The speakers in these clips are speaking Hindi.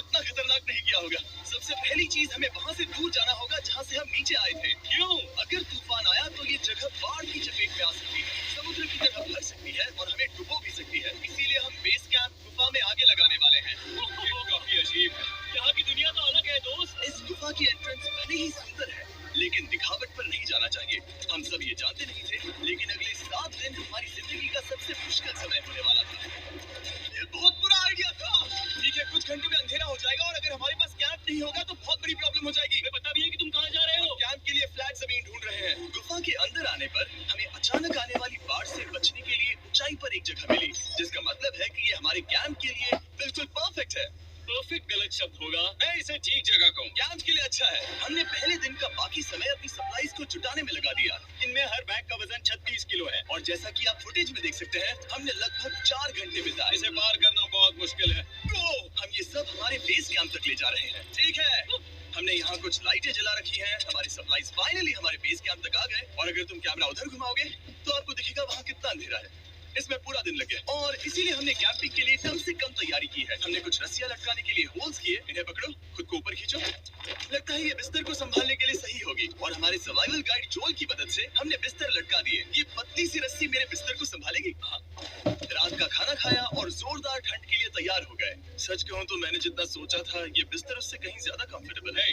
इतना खतरनाक नहीं किया होगा। सबसे पहली चीज हमें वहाँ से दूर जाना होगा जहाँ से हम नीचे आए थे। क्यों? अगर तूफान आया तो ये जगह बाढ़ की चपेट में आ सकती है, समुद्र की तरह भर सकती है और हमें डुबो भी सकती है। इसीलिए हम बेस कैंप गुफा में आगे लगाने वाले हैं। ये काफी अजीब है। यहाँ की दुनिया तो अलग है दोस्त। इस गुफा की एंट्रेंस भले ही सुंदर है, लेकिन दिखावट पर नहीं जाना चाहिए। हम सब ये जानते नहीं थे, लेकिन अगले 7 दिन हमारी जिंदगी का सबसे मुश्किल समय होने वाला था। ये बहुत बुरा आइडिया था। ठीक है, कुछ घंटे में अंधेरा हो जाएगा और अगर हमारे पास कैंप नहीं होगा तो बहुत बड़ी प्रॉब्लम हो जाएगी। हमें पता भी है कि तुम कहाँ जा रहे हो। कैंप के लिए फ्लैट जमीन ढूंढ रहे हैं। गुफा के अंदर आने पर हमें अचानक आने वाली बाढ़ से बचने के लिए ऊंचाई पर एक जगह मिली, जिसका मतलब है कि ये हमारे कैंप के लिए बिल्कुल परफेक्ट है। परफेक्ट गलत शब्द होगा, मैं इसे ठीक जगह कहूँ। कैंप के लिए अच्छा है। हमने पहले दिन का बाकी समय अपनी सप्लाईज को जुटाने में लगा दिया। इनमें हर बैग का वजन 36 किलो है और जैसा कि आप फुटेज में देख सकते हैं, हमने लगभग 4 घंटे बिताए। इसे पार करना बहुत मुश्किल है। हम ये सब हमारे बेस कैंप तक ले जा रहे हैं। ठीक है, हमने यहाँ कुछ लाइटें जला रखी हैं। हमारी सप्लाईज फाइनली हमारे बेस कैंप तक आ गए और अगर तुम कैमरा उधर घुमाओगे तो आपको दिखेगा वहाँ कितना अंधेरा है। इसमें पूरा दिन लग गया और इसीलिए हमने कैंपिंग के लिए कम से कम तैयारी की है। हमने कुछ रस्सियां लटकाने के लिए होल्स किए। इन्हें पकड़ो, खुद को ऊपर खींचो। लगता है ये बिस्तर को संभालने के लिए सही होगी और हमारे सर्वाइवल गाइड जोल की मदद से हमने बिस्तर लटका दिए। ये पतली सी रस्सी मेरे बिस्तर को संभालेगी। रात का खाना खाया और जोरदार ठंड के लिए तैयार हो गए। सच कहूँ तो मैंने जितना सोचा था ये बिस्तर उससे कहीं ज्यादा कंफर्टेबल है।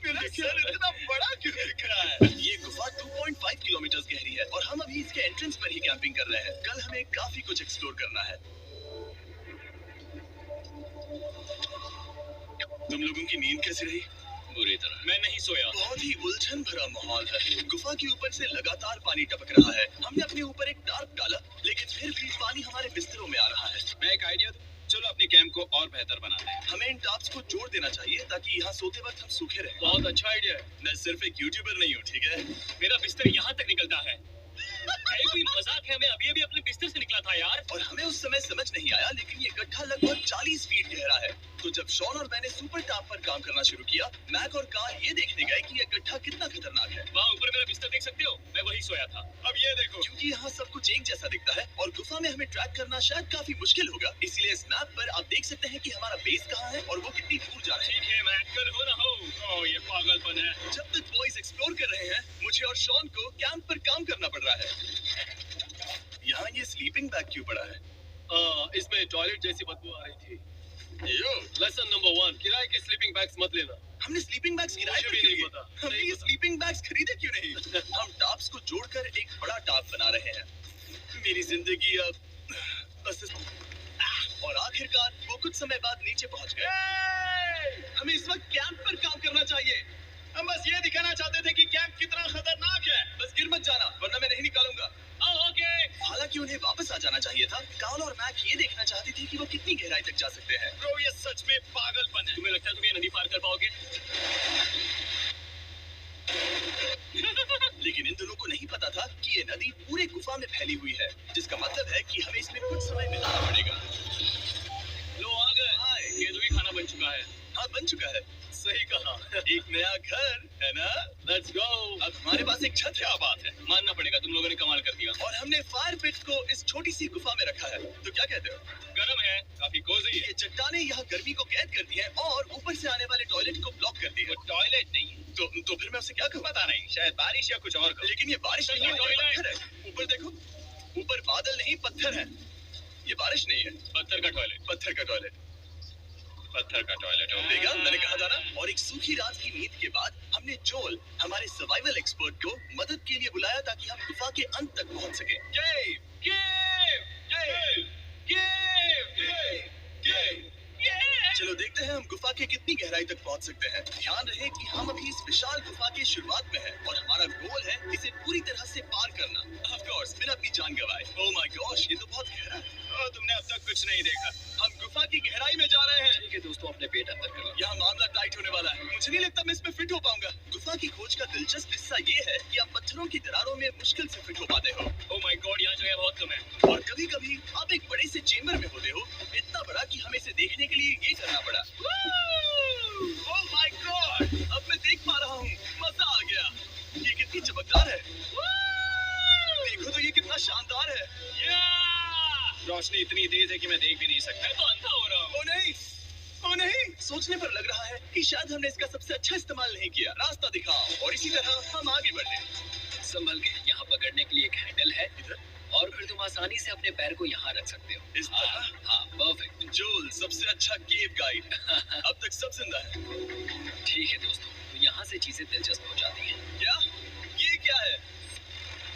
मेरा सर इतना बड़ा क्यों दिख रहा है? ये गुफा 2.5 किलोमीटर गहरी है और हम अभी इसके एंट्रेंस पर ही कैंपिंग कर रहे हैं। कल हमें काफी कुछ एक्सप्लोर करना है। तुम लोगों की नींद कैसी रही? बुरी तरह। मैं नहीं सोया। बहुत ही उलझन भरा माहौल है। गुफा के ऊपर से लगातार पानी टपक रहा है। हमने अपने ऊपर एक टार्प डाला, लेकिन फिर भी पानी हमारे बिस्तरों में आ रहा है। मैं एक आइडिया दूं? चलो अपने कैंप को और बेहतर बनाते हैं। हमें इन टाप्स को जोड़ देना चाहिए ताकि यहाँ सोते वक्त हम सूखे रहें। बहुत अच्छा आइडिया है। मैं सिर्फ एक यूट्यूबर नहीं हूँ, ठीक है? मेरा बिस्तर यहाँ तक निकलता है। कोई मजाक है? मैं अभी अपने बिस्तर से निकला था यार। और हमें उस समय समझ नहीं आया, लेकिन ये गड्ढा लगभग 40 फीट गहरा है। तो जब शॉन और मैंने सुपर टाप पर काम करना शुरू किया, मैक और कार्ल ये देखने गए कि ये गड्ढा कितना खतरनाक है। वहाँ ऊपर मेरा बिस्तर देख सकते हो? मैं वही सोया था। अब ये देखो, क्योंकि यहाँ सब कुछ एक जैसा दिखता है और गुफा में हमें ट्रैक करना शायद काफी मुश्किल होगा, इसलिए इस मैप पर आप देख सकते हैं कि हमारा बेस कहाँ है और वो कितनी दूर जा रहा है। ठीक है, मैं कल हो ना हो। ये पागलपन है। जब तक बॉयज एक्सप्लोर कर रहे हैं, मुझे और शॉन को कैंप पर काम करना पड़ रहा है। यहाँ ये स्लीपिंग बैग क्यों पड़ा है? इसमें टॉयलेट जैसी बदबू आ रही थी। लेसन नंबर 1, किराए के स्लीपिंग बैग्स मत लेना। हमने स्लीपिंग बैग्स किराए पर क्यों लिए? हमने ये स्लीपिंग बैग्स खरीदे क्यों नहीं? हम टाप्स को जोड़कर एक बड़ा टाप बना रहे हैं। मेरी जिंदगी अब और आखिरकार वो कुछ समय बाद नीचे पहुंच गए। हमें इस वक्त कैंप पर काम करना चाहिए। हम बस ये दिखाना चाहते थे कि कैंप कितना खतरनाक है। बस गिर मत जाना, वरना मैं नहीं निकालूंगा। ओके। हालांकि उन्हें वापस आ जाना चाहिए था। कार्ल और मैक ये देखना चाहते थे कि वो कितनी गहराई तक जा सकते हैं। ब्रो, ये सच में पागलपन है। तुम्हें लगता है तुम ये नदी पार कर पाओगे? लेकिन इन दोनों को नहीं पता था कि ये नदी पूरे गुफा में फैली हुई है, जिसका मतलब है कि हमें इसमें कुछ समय बिताना पड़ेगा। लो आ गए। केंद्र भी खाना बन चुका है। हाँ, बन चुका है। सही कहा। एक नया घर है ना? Let's go. अब हमारे पास एक छत है। क्या बात है, मानना पड़ेगा, तुम लोगों ने कमाल कर दिया। और हमने फायर पिट को इस छोटी सी गुफा में रखा है। तो क्या कहते हो? गर्म है, काफी कोजी है। ये चट्टानें यहाँ गर्मी को कैद करती हैं और ऊपर से आने वाले टॉयलेट को ब्लॉक करती है। टॉयलेट नहीं है तो फिर मैं उसे क्या कहूँ? पता नहीं, शायद बारिश या कुछ और कहूँ। लेकिन ये बारिश नहीं है, पत्थर है। ऊपर देखो, ऊपर बादल नहीं पत्थर है। ये बारिश नहीं है, पत्थर का टॉयलेट। पत्थर का टॉयलेट। पत्थर का टॉयलेट देखा, मैंने कहा था ना। और एक सूखी रात की नींद के बाद हमने जोल, हमारे सर्वाइवल एक्सपर्ट को मदद के लिए बुलाया ताकि हम गुफा के अंत तक पहुंच सके। केव, केव, केव, केव, केव। चलो देखते हैं हम गुफा के कितनी गहराई तक पहुंच सकते हैं। ध्यान रहे कि हम अभी इस विशाल गुफा के शुरुआत में हैं और हमारा गोल है इसे पूरी तरह से पार करना। ऑफ कोर्स, बिना अपनी जान गंवाए। ओह माय गॉश, ये तो बहुत गहरा है। तुमने अब तक कुछ नहीं देखा। हम गुफा की गहराई में जा रहे हैं। ठीक है दोस्तों, अपने पेट अंदर करो। यहाँ मामला टाइट होने वाला है। मुझे नहीं लगता मैं इसमें फिट हो पाऊंगा। गुफा की खोज का दिलचस्प हिस्सा ये है कि आप पत्थरों की दरारों में मुश्किल से फिट हो पाते हो। ओह माय गॉड, यहाँ जगह बहुत कम है। और कभी कभी आप एक बड़े से चेम्बर में होते हो, इतना बड़ा कि हमें इसे देखने के लिए ये करना पड़ा। ओह माय गॉड, अब मैं देख पा रहा हूँ। मजा आ गया। ये कितनी चमकदार है। देखो तो ये कितना शानदार है। रोशनी इतनी तेज है कि मैं देख भी नहीं सकता। मैं तो अंधा हो रहा हूँ। सोचने पर लग रहा है कि शायद हमने इसका सबसे अच्छा इस्तेमाल नहीं किया। रास्ता दिखाओ और इसी तरह हम आगे बढ़े। संभल के, यहाँ पकड़ने के लिए एक हैंडल है इधर और फिर तुम आसानी से अपने पैर को यहाँ रख सकते हो। इस तरह? हाँ, परफेक्ट। जोल सबसे अच्छा केव गाइड। अब तक सब जिंदा है। ठीक है दोस्तों, तो यहाँ से चीजें दिलचस्प हो जाती हैं। क्या? ये क्या है?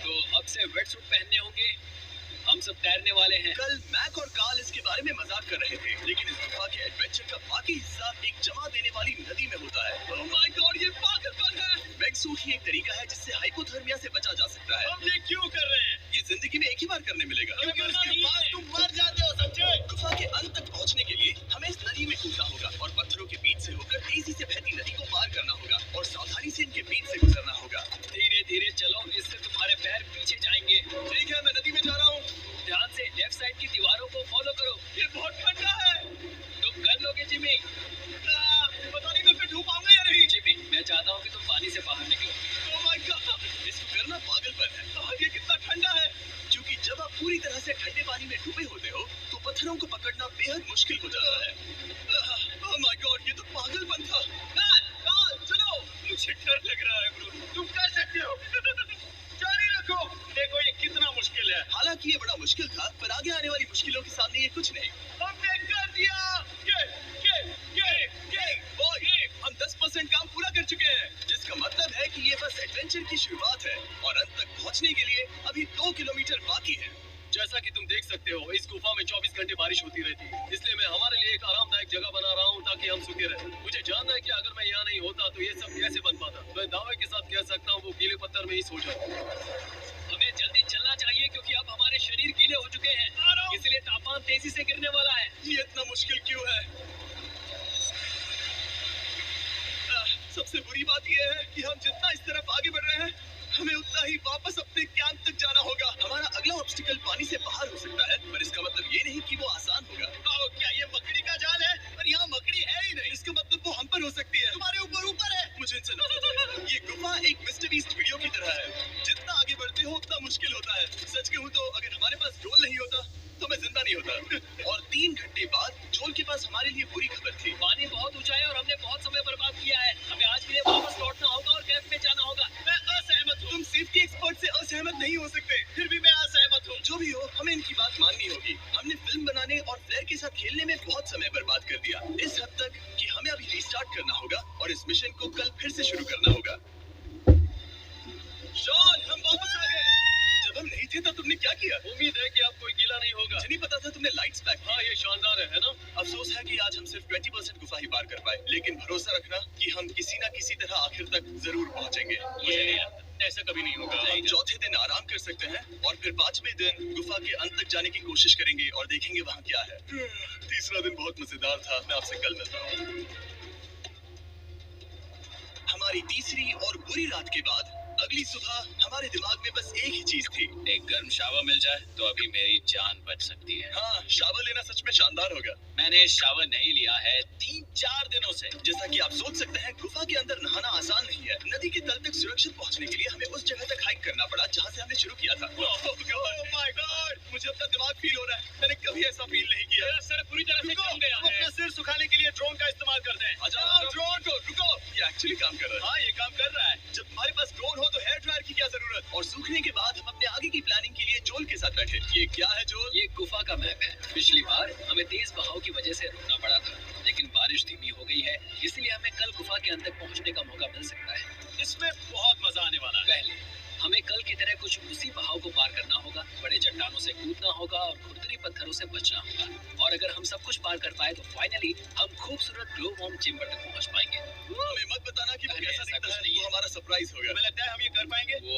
तो अब से वेट सूट पहनने होंगे, हम सब तैरने वाले हैं। कल मैक और कार्ल इसके बारे में मजाक कर रहे थे, लेकिन इस गुफा के एडवेंचर का बाकी हिस्सा एक जमा देने वाली नदी में होता है। ओह माय गॉड, ये पागलपन है। वेट सूट ही एक तरीका है जिससे हाइपोथर्मिया से बचा जा सकता है। हम ये क्यों कर रहे हैं? ये जिंदगी में एक ही बार करने मिलेगा, क्योंकि उसके बाद तुम मर जाते हो, समझे? गुफा के अंत तक पहुंचने के लिए हमें इस नदी में कूदना होगा और पत्थरों के बीच से होकर तेजी से बहती नदी को पार करना होगा और सावधानी से इनके बीच से गुजरना होगा। धीरे धीरे चलो, इससे तुम्हारे पैर पीछे जाएंगे। ठीक है, मैं नदी में जा रहा हूँ। ध्यान से लेफ्ट साइड की दीवारों को फॉलो करो। ये बहुत ठंडा है। तुम कर लोगे जिमी। पता नहीं मैं फिर डूब पाऊंगा या नहीं। जिमी, मैं चाहता हूँ कि तुम पानी से बाहर निकलो। ओह माय गॉड, इसको करना पागलपन है। ये कितना ठंडा है। क्योंकि जब आप पूरी तरह से ठंडे पानी में डूबे होते हो तो पत्थरों को पकड़ना बेहद मुश्किल हो जाता है। ओह माय गॉड, ये तो पागलपन था। चलो, मुझे डर लग रहा है ब्रो। तुम कर सकते हो। जारी रखो। देखो ये कितना मुश्किल है। हालांकि ये बड़ा मुश्किल था, पर आगे आने वाली मुश्किलों के सामने ये कुछ नहीं। हमने कर दिया। हम 10% काम पूरा कर चुके हैं, जिसका मतलब है कि ये बस एडवेंचर की शुरुआत है और अंत तक पहुंचने के लिए अभी 2 किलोमीटर बाकी है। जैसा कि तुम देख सकते हो, इस गुफा में 24 घंटे बारिश होती रहती है, इसलिए मैं हमारे लिए एक आरामदायक जगह बना रहा हूँ ताकि हम सूखे रहें। मुझे जानना है कि अगर मैं यहाँ नहीं होता तो ये सब कैसे बन पाता। मैं दावे के साथ कह सकता हूँ वो गीले पत्थर में ही सो जाता। हमें जल्दी चलना चाहिए क्योंकि अब हमारे शरीर गीले हो चुके हैं, इसलिए तापमान तेजी से गिरने वाला है। ये इतना मुश्किल क्यों है? सबसे बुरी बात यह है कि हम जितना इस तरफ आगे बढ़ रहे हैं, हमें उतना ही वापस अपने कैंप तक जाना होगा। हमारा अगला ऑब्स्टिकल पानी से बाहर हो सकता है, पर इसका मतलब ये नहीं कि वो आसान होगा। क्या ये मकड़ी का जाल है? पर यहाँ मकड़ी है ही नहीं। इसका मतलब वो हम पर हो सकती है। तुम्हारे ऊपर है। मुझे इनसे नफरत है। ये गुफा एक मिस्टर बीस्ट वीडियो की तरह है। जितना आगे बढ़ते हो उतना मुश्किल होता है। सच कहूँ तो अगर हमारे पास ड्रोन नहीं होता तो मैं जिंदा नहीं होता। और 3 घंटे बाद जोल के पास हमारे लिए बुरी खबर थी। पानी बहुत ऊंचा है और हमने बहुत समय बर्बाद किया है। हमें आज के लिए वापस लौटना होगा और कैंप में जाना होगा। मैं असहमत हूँ। तुम सेफ्टी एक्सपर्ट से असहमत नहीं हो सकते। फिर भी मैं असहमत हूँ। जो भी हो, हमें इनकी बात माननी होगी। हमने फिल्म बनाने और फ्लेयर के साथ खेलने में बहुत समय बर्बाद कर दिया, इस हद तक कि हमें अभी रिस्टार्ट करना होगा और इस मिशन को कल फिर से शुरू करना होगा। शॉन, हम वापस आ गए। जब हम नहीं थे तब तुमने क्या किया? उम्मीद है कि अब कोई गीला नहीं होगा। मुझे नहीं पता था तुमने लाइट्स पैक की। हाँ, ये शानदार है ना? अफसोस है कि आज हम सिर्फ 20% गुफा ही पार कर पाए, लेकिन भरोसा रखना कि हम किसी न किसी तरह आखिर तक जरूर पहुंचेंगे। मुझे नहीं लगता, ऐसा कभी नहीं होगा। हम चौथे दिन आराम कर सकते हैं और फिर 5वें दिन गुफा के अंत तक जाने की कोशिश करेंगे और देखेंगे वहाँ क्या है। तीसरा दिन बहुत मजेदार था। मैं आपसे कल मिलता हूँ। हमारी तीसरी और बुरी रात के बाद अगली सुबह हमारे दिमाग में बस एक ही चीज थी। एक गर्म शावर मिल जाए तो अभी मेरी जान बच सकती है। हाँ, शावर लेना सच में शानदार होगा। मैंने शावर नहीं लिया है 3-4 दिनों से। जैसा कि आप सोच सकते हैं, गुफा के अंदर नहाना आसान नहीं है। नदी के तल तक सुरक्षित पहुंचने के लिए हमें उस जगह तक हाइक करना पड़ा जहां से हमने शुरू किया था। Oh my God! मुझे अपना दिमाग फील हो रहा है। मैंने कभी ऐसा फील नहीं किया। मेरा सर पूरी तरह से जम गया है। अपना सिर सुखाने के लिए ड्रोन का इस्तेमाल करते हैं। ड्रोन को रुको, ये एक्चुअली काम कर रहा है। हाँ, ये काम कर रहा है। जब हमारे पास ड्रोन हो तो हेयर ड्रायर की क्या जरूरत? और सूखने के बाद हम अपने आगे की प्लानिंग के लिए जोल के साथ बैठे। ये क्या है जोल? ये गुफा का मैप है। पिछली बार हमें तेज बहाव की वजह से रुकना पड़ा था, लेकिन बारिश धीमी हो गई है, इसलिए हमें कल गुफा के अंत तक पहुंचने का मौका मिल सकता है। इसमें बहुत मजा आने वाला है। पहले हमें कल की तरह कुछ उसी बहाव को पार करना होगा, बड़े चट्टानों से कूदना होगा और खुरदरी पत्थरों से बचना होगा। और अगर हम सब कुछ पार कर पाए तो फाइनली हम खूबसूरत ग्लो वार्म चेंबर तक पहुंच पाएंगे। हमें मत बताना कि वो कैसा दिखता है। वो हमारा सरप्राइज होगा। हमें लगता है हम ये कर पाएंगे। वो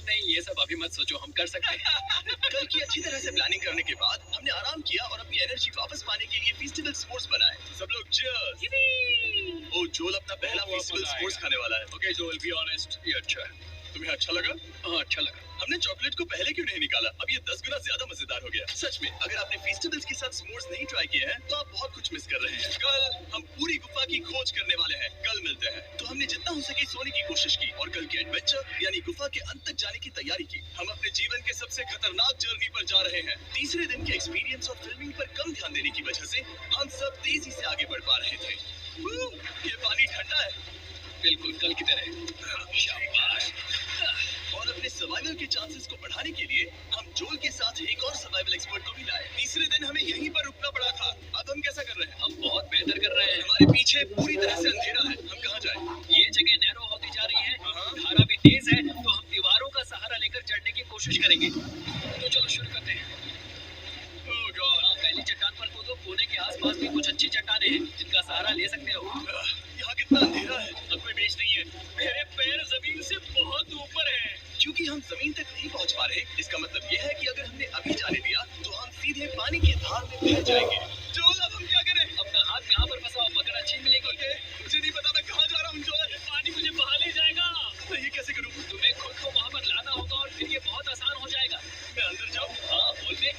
नहीं, ये सब अभी मत सोचो, हम कर सकते हैं। कल की अच्छी तरह से प्लानिंग करने के बाद हमने आराम किया और अपनी एनर्जी वापस पाने के लिए फेस्टिवल स्पोर्ट्स बनाए। सब लोग चीयर्स। ओ, जोल अपना पहला फेस्टिवल स्पोर्ट्स खाने वाला है। ओके जोल, बी ऑनेस्ट, ये अच्छा है। तुम्हें अच्छा लगा? हाँ, अच्छा लगा। हमने चॉकलेट को पहले क्यों नहीं निकाला? अब ये 10 गुना ज्यादा मजेदार हो गया। सच में, अगर आपने फेस्टिवल्स के साथ s'mores नहीं ट्राई किए हैं, तो आप बहुत कुछ मिस कर रहे हैं। कल हम पूरी गुफा की खोज करने वाले हैं। कल मिलते हैं। तो हमने जितना हो सके सोने की कोशिश की और कल के एडवेंचर यानी गुफा के अंत तक जाने की तैयारी की। हम अपने जीवन के सबसे खतरनाक जर्नी पर जा रहे हैं। तीसरे दिन के एक्सपीरियंस और फिल्मिंग पर कम ध्यान देने की वजह से हम सब तेजी से आगे बढ़ पा रहे थे। ये पानी ठंडा है, बिल्कुल कल की तरह। शाबाश। और अपने सर्वाइवल के चांसेस को बढ़ाने के लिए हम जोल के साथ एक और सर्वाइवल एक्सपर्ट को भी लाए। तीसरे दिन हमें यहीं पर रुकना पड़ा था। अब हम कैसा कर रहे हैं? हम बहुत बेहतर कर रहे हैं। हमारे पीछे पूरी तरह से अंधेरा है, हम कहाँ जाएं? ये जगह नैरो होती जा रही है, हाँ। धारा भी तेज है, तो हम दीवारों का सहारा लेकर चढ़ने की कोशिश करेंगे। तो चलो शुरू करते हैं। ओह गॉड। हाँ, पहली चट्टान पर कूदो। कोने के आसपास भी कुछ अच्छी चट्टानें हैं जिनका सहारा ले सकते हो। यहाँ कितना अंधेरा है। अब कोई बेच नहीं है। मेरे पैर जमीन से बहुत ऊपर है। क्योंकि हम जमीन तक नहीं पहुँच पा रहे, इसका मतलब ये है कि अगर हमने अभी जाने दिया तो हम सीधे पानी की धार में बह जाएंगे। जोल, अब हम क्या करें? अपना हाथ यहाँ पर फंसाओ, पकड़ अच्छी मिलेगी। मुझे नहीं पता मैं कहाँ जा रहा हूँ जोल। पानी मुझे बहा ले जाएगा। मैं ये कैसे करूँ? तुम्हें खुद को वहाँ पर लाना होगा और फिर ये बहुत आसान हो जाएगा। मैं अंदर जाऊँ? हाँ, बोल में।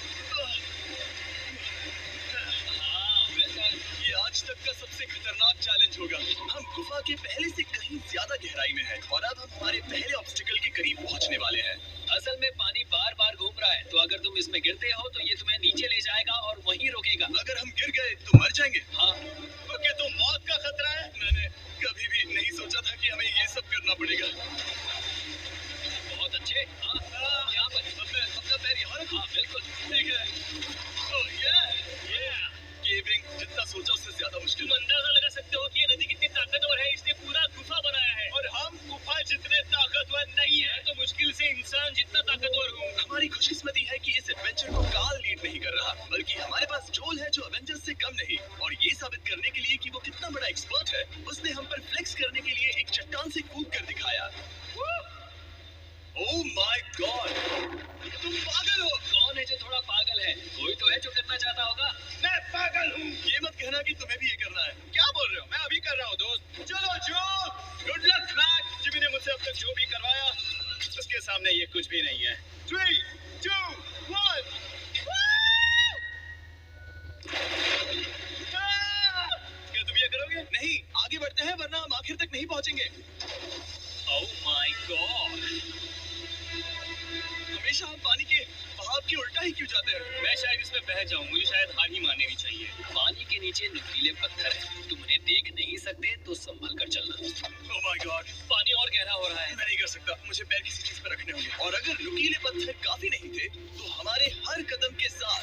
हाँ, बेहतर। ये आज तक का सबसे खतरनाक चैलेंज होगा। हम गुफा के पहले से कहीं ज्यादा गहराई में हैं और अब हम हमारे पहले ऑब्स्टिकल के करीब पहुंचने वाले हैं। असल में पानी बार बार घूम रहा है, तो अगर तुम इसमें गिरते हो तो ये तुम्हें नीचे ले जाएगा और वहीं रोकेगा। अगर हम गिर गए तो मर जाएंगे। हाँ। ओके, तो मौत का खतरा है। मैंने कभी भी नहीं सोचा था कि हमें ये सब करना पड़ेगा। बहुत अच्छे। हाँ, यहाँ पर। अब मैं अपना पैर यहाँ रखूँ? हाँ, बिल्कुल। ठीक है। ओह ये केविंग जितना सोचा उससे ज्यादा मुश्किल। तुम अंदाजा लगा सकते हो कि ये नदी कितनी ताकतवर है। इसने पूरा गुफा बनाया है और हम गुफा जितने ताकतवर नहीं है तो मुश्किल से इंसान जितना ताकतवर हूँ। हमारी खुशकिस्मती है कि इस एडवेंचर को काल लीड नहीं कर रहा, बल्कि हमारे पास जोल है जो एवेंजर्स से कम नहीं। और ये साबित करने के लिए कि वो कितना बड़ा एक्सपर्ट है, उसने हम पर फ्लेक्स करने के लिए एक चट्टान से कूद कर दिखाया। ओह माय गॉड, तुम पागल हो। कौन है जो थोड़ा पागल है? कोई तो है जो करना चाहता होगा। मैं पागल हूँ। ये मत कहना कि तुम्हें भी ये करना है। क्या बोल रहे हो? मैं अभी कर रहा हूँ दोस्त। चलो जो, गुड लक मैक। जिमी ने मुझसे अब तक जो भी करवाया उसके सामने ये कुछ भी नहीं है। 3, 2, 1। क्या तुम ये करोगे? नहीं, आगे बढ़ते हैं वरना हम आखिर तक नहीं पहुंचेंगे। Oh my God. हमेशा हम पानी के बहाव के उल्टा ही क्यों जाते हैं? मैं शायद इसमें बह जाऊं। मुझे शायद हार ही मान लेनी चाहिए। पानी के नीचे नुकीले पत्थर हैं। तुम उन्हें देख नहीं सकते तो संभल कर चलना। ओह माय गॉड, पानी और गहरा हो रहा है। मैं नहीं कर सकता। मुझे पैर किसी चीज पर रखने होंगे। और अगर नुकीले पत्थर काफी नहीं थे तो हमारे हर कदम के साथ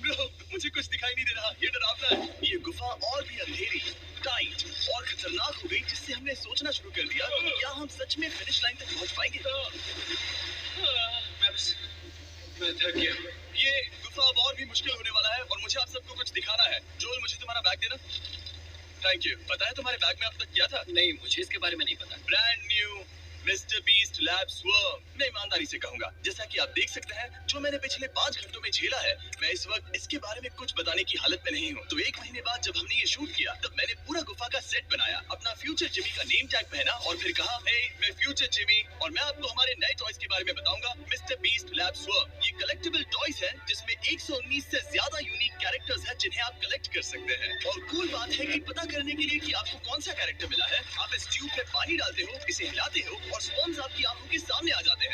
ब्रो, मुझे कुछ दिखाई नहीं दे रहा। ये डरावना है। ये गुफा और भी अंधेरी, टाइट और खतरनाक हो गई, जिससे हमने सोचना शुरू कर दिया कि क्या हम सच में फिनिश लाइन तक पहुंच पाएंगे। मैं थक गया। ये गुफा अब और भी मुश्किल होने वाला है और मुझे आप सबको कुछ दिखाना है। जोल, मुझे तुम्हारा बैग देना। Thank you. पता है तुम्हारे बैग में अब तक क्या था? नहीं, मुझे इसके बारे में नहीं पता। Brand new mister beast lab swarm. मैं ईमानदारी से कहूंगा, जैसा कि आप देख सकते हैं, जो मैंने पिछले 5 घंटों में झेला है, मैं इस वक्त इसके बारे में कुछ बताने की हालत में नहीं हूँ। तो 1 महीने बाद जब हमने ये शूट किया, तब मैंने पूरा गुफा का सेट बनाया, अपना फ्यूचर जिमी का नेम टैग पहना और फिर कहा, हे मैं फ्यूचर जिमी और मैं आपको हमारे नए टॉयज के बारे में बताऊंगा, मिस्टर बीस्ट लैब स्वर्म। ये कलेक्टिबल टॉयज है जिसमें 119 से ज्यादा यूनिक कैरेक्टर्स हैं जिन्हें आप कलेक्ट कर सकते हैं। और कूल बात है कि पता करने के लिए कि आपको कौन सा कैरेक्टर मिला है, आप इस ट्यूब में पानी डालते हो, इसे हिलाते हो और स्वॉर्म्स आपकी आंखों के सामने आ जाते हैं।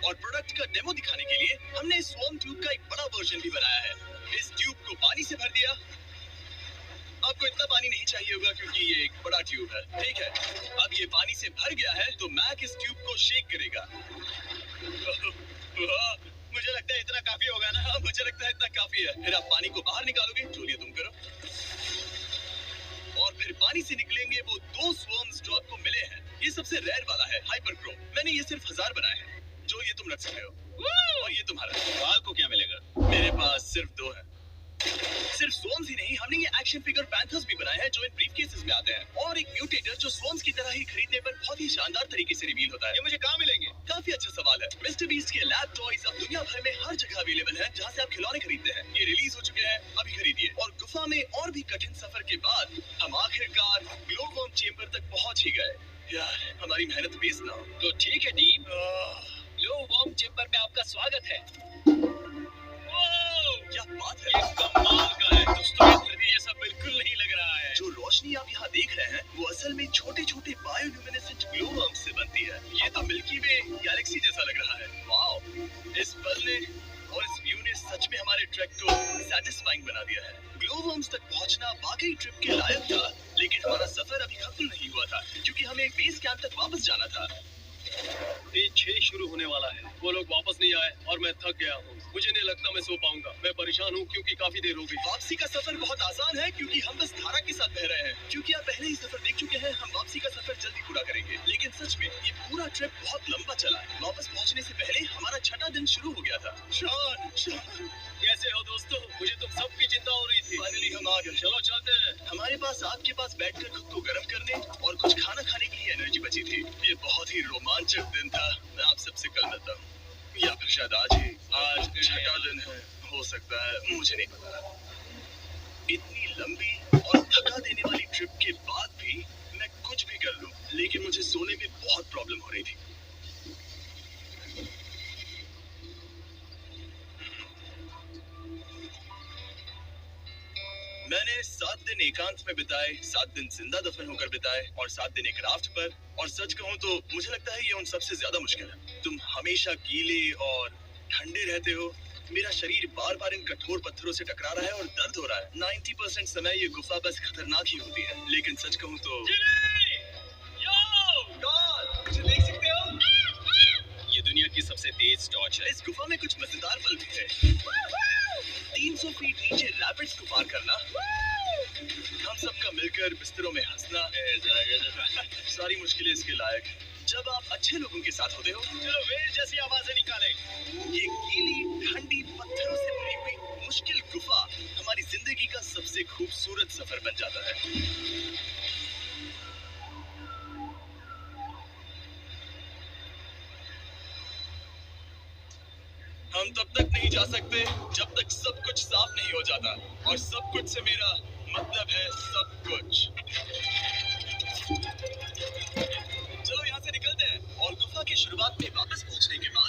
और प्रोडक्ट का डेमो दिखाने के लिए हमने इस स्वॉर्म ट्यूब का एक बड़ा वर्जन भी बनाया है। इस ट्यूब को पानी से भर दिया। आपको इतना पानी नहीं चाहिए होगा क्योंकि ये एक बड़ा ट्यूब है, ठीक है। अब ये पानी से भर गया है तो मैक इस ट्यूब को शेक करेगा। मुझे लगता है इतना काफी होगा ना? हाँ, मुझे लगता है इतना काफी है। फिर आप पानी को बाहर निकालोगे, जो ये तुम करो, और फिर पानी से निकलेंगे वो 2 स्वॉर्म्स जो आपको मिले हैं। ये सबसे रेयर वाला है, हाइपरक्रो। मैंने ये सिर्फ 1000 बनाए हैं। जो ये तुम रख सकते हो और ये तुम्हारा। बाल को क्या मिलेगा? मेरे पास सिर्फ 2 है। सिर्फ स्वॉर्म्स ही नहीं, हमने ये एक्शन फिगर पैंथर्स भी बनाए हैं जो इन ब्रीफकेसेस में आते हैं, और एक म्यूटेटर जो स्वॉर्म्स की तरह ही खरीदने पर बहुत ही शानदार तरीके से रिवील होता है। ये मुझे कहाँ मिलेंगे? काफी अच्छा सवाल है। मिस्टर बीस्ट के लैब टॉयज अब दुनिया भर में हर जगह अवेलेबल हैं जहां से आप खिलौने खरीदते हैं। ये रिलीज हो चुके हैं, अभी खरीदिए। और गुफा में और भी कठिन सफर के बाद हम आखिरकार ग्लो वर्म चेंबर तक पहुंच ही गए। यार, हमारी मेहनत वेस्ट ना हो। तो ठीक है टीम, ग्लो वर्म चेंबर में आपका स्वागत है। क्या बात है, ये कमाल का है दोस्तों। ये धरती जैसा बिल्कुल नहीं लग रहा है। जो रोशनी आप यहाँ देख रहे हैं वो असल में छोटे छोटे बायोल्यूमिनेसेंट ग्लो वर्म्स से बनती है। ये तो मिल्की वे गैलेक्सी जैसा लग रहा है। वाओ, इस पल ने और इस व्यू ने सच में हमारे ट्रैक को सैटिस्फाइंग बना बना दिया है। ग्लोवर्म्स तक पहुंचना वाकई ट्रिप के लायक था, लेकिन हमारा सफर अभी खत्म नहीं हुआ था क्योंकि हमें एक बेस कैंप तक वापस जाना था। डे 6 शुरू होने वाला है। वो लोग वापस नहीं आए और मैं थक गया हूँ। मुझे नहीं लगता मैं सो पाऊंगा। मैं परेशान हूँ क्योंकि काफी देर हो गई। वापसी का सफर बहुत आसान है क्योंकि हम बस धारा के साथ बह रहे हैं। क्योंकि आप पहले ही सफर देख चुके हैं, हम वापसी का सफर जल्दी पूरा करेंगे। लेकिन सच में ये पूरा ट्रिप बहुत लंबा चला है। वापस पहुंचने से पहले हमारा छठा दिन शुरू हो गया था। शॉन, कैसे हो दोस्तों? मुझे तुम सबकी चिंता हो रही थी। फाइनली हम आ गए। चलो चलते हैं। हमारे पास आग के पास बैठकर खुद को गर्म करने और कुछ खाना खाने के लिए एनर्जी बची थी। ये बहुत ही रोमांचक दिन था। मैं आप सबसे कल मिलता हूँ, या फिर शायद आज छठा दिन है, हो सकता है, मुझे नहीं पता। इतनी लंबी और थका देने वाली ट्रिप के बाद भी मैं कुछ भी कर लूं, लेकिन मुझे सोने में बहुत प्रॉब्लम हो रही थी। मैंने 7 दिन एकांत में बिताए, 7 दिन जिंदा दफन होकर बिताए और 7 दिन एक राफ्ट पर। और सच कहूं तो मुझे लगता है ये उन सबसे ज्यादा मुश्किल है। तुम हमेशा गीले और ठंडे रहते हो। मेरा शरीर बार बार इन कठोर पत्थरों से टकरा रहा है और दर्द हो रहा है। 90% समय ये गुफा बस खतरनाक ही होती है। लेकिन सच कहूं तो मुझे देख सकते हो? ये दुनिया की सबसे तेज टॉर्च है। इस गुफा में कुछ मजेदार पल भी है। 300 फीट नीचे रैपिड्स को पार करना, हम सबका मिलकर बिस्तरों में हंसना, सारी मुश्किलें इसके लायक हैं। जब आप अच्छे लोगों के साथ होते हो। चलो वेल जैसी आवाजें निकालें। ये गीली ठंडी पत्थरों से भरी हुई मुश्किल गुफा हमारी जिंदगी का सबसे खूबसूरत सफर बन जाता है। हम तब तक नहीं जा सकते जब तक सब कुछ साफ नहीं हो जाता, और सब कुछ से मेरा मतलब है सब कुछ। चलो यहाँ से निकलते हैं। और गुफा की शुरुआत में वापस पहुंचने के बाद